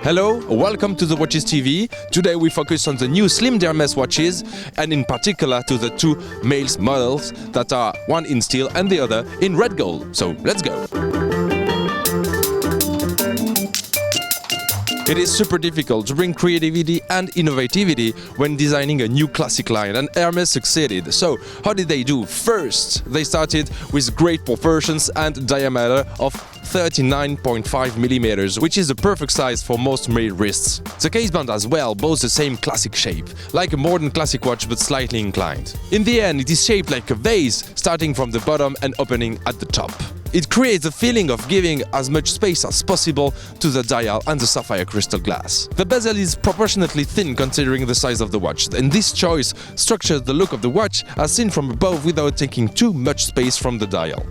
Hello, welcome to the Watches TV. Today we focus on the new slim Hermès watches and in particular to the two male models that are one in steel and the other in red gold. So let's go. It is super difficult to bring creativity and innovativity when designing a new classic line, and Hermès succeeded. So, how did they do? First, they started with great proportions and diameter of 39.5 millimeters, which is the perfect size for most male wrists. The caseband as well boasts the same classic shape, like a modern classic watch but slightly inclined. In the end, it is shaped like a vase, starting from the bottom and opening at the top. It creates a feeling of giving as much space as possible to the dial and the sapphire crystal glass. The bezel is proportionately thin considering the size of the watch, and this choice structures the look of the watch as seen from above without taking too much space from the dial.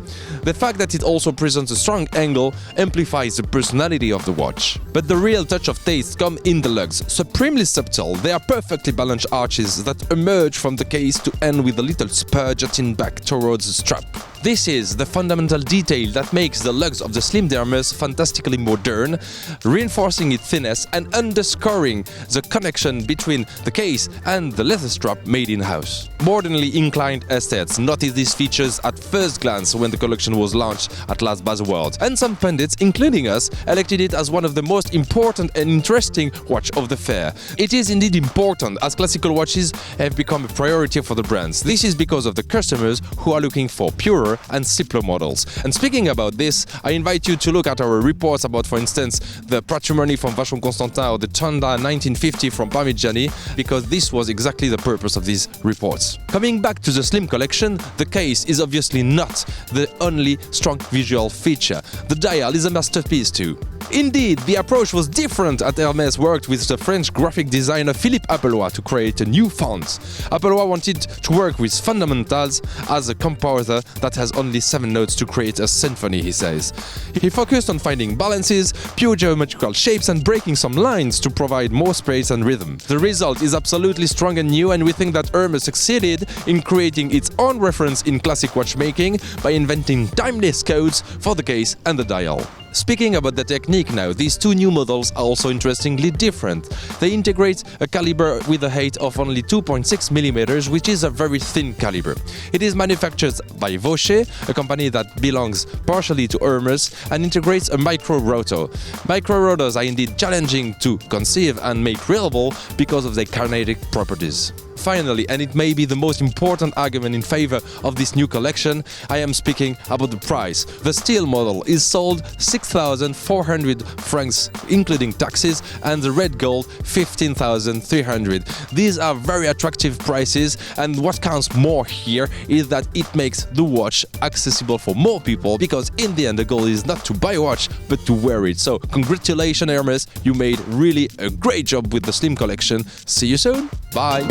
The fact that it also presents a strong angle amplifies the personality of the watch. But the real touch of taste comes in the lugs. Supremely subtle, they are perfectly balanced arches that emerge from the case to end with a little spur jutting back towards the strap. This is the fundamental detail that makes the lugs of the slim Hermès fantastically modern, reinforcing its thinness and underscoring the connection between the case and the leather strap made in-house. Modernly inclined aesthetes noticed these features at first glance when the collection was launched at last Baselworld, and some pundits, including us, elected it as one of the most important and interesting watch of the fair. It is indeed important, as classical watches have become a priority for the brands. This is because of the customers who are looking for purer and simpler models. And speaking about this, I invite you to look at our reports about, for instance, the Patrimony from Vacheron Constantin or the Chanda 1950 from Parmigiani, because this was exactly the purpose of these reports. Coming back to the slim collection, the case is obviously not the only strong visual feature. The dial is a masterpiece too. Indeed, the approach was different at Hermès worked with the French graphic designer Philippe Appelois to create a new font. Appelois wanted to work with fundamentals as a composer that has only 7 notes to create a symphony, he says. He focused on finding balances, pure geometrical shapes and breaking some lines to provide more space and rhythm. The result is absolutely strong and new, and we think that Hermès succeeded in creating its own reference in classic watchmaking by inventing timeless codes for the case and the dial. Speaking about the technique now, these two new models are also interestingly different. They integrate a caliber with a height of only 2.6 mm, which is a very thin caliber. It is manufactured by Vaucher, a company that belongs partially to Hermès, and integrates a micro-rotor. Micro-rotors are indeed challenging to conceive and make reliable because of their kinetic properties. Finally, and it may be the most important argument in favor of this new collection, I am speaking about the price. The steel model is sold 6,400 francs including taxes, and the red gold 15,300. These are very attractive prices, and what counts more here is that it makes the watch accessible for more people, because in the end the goal is not to buy a watch but to wear it. So congratulations Hermès, you made really a great job with the slim collection. See you soon, bye!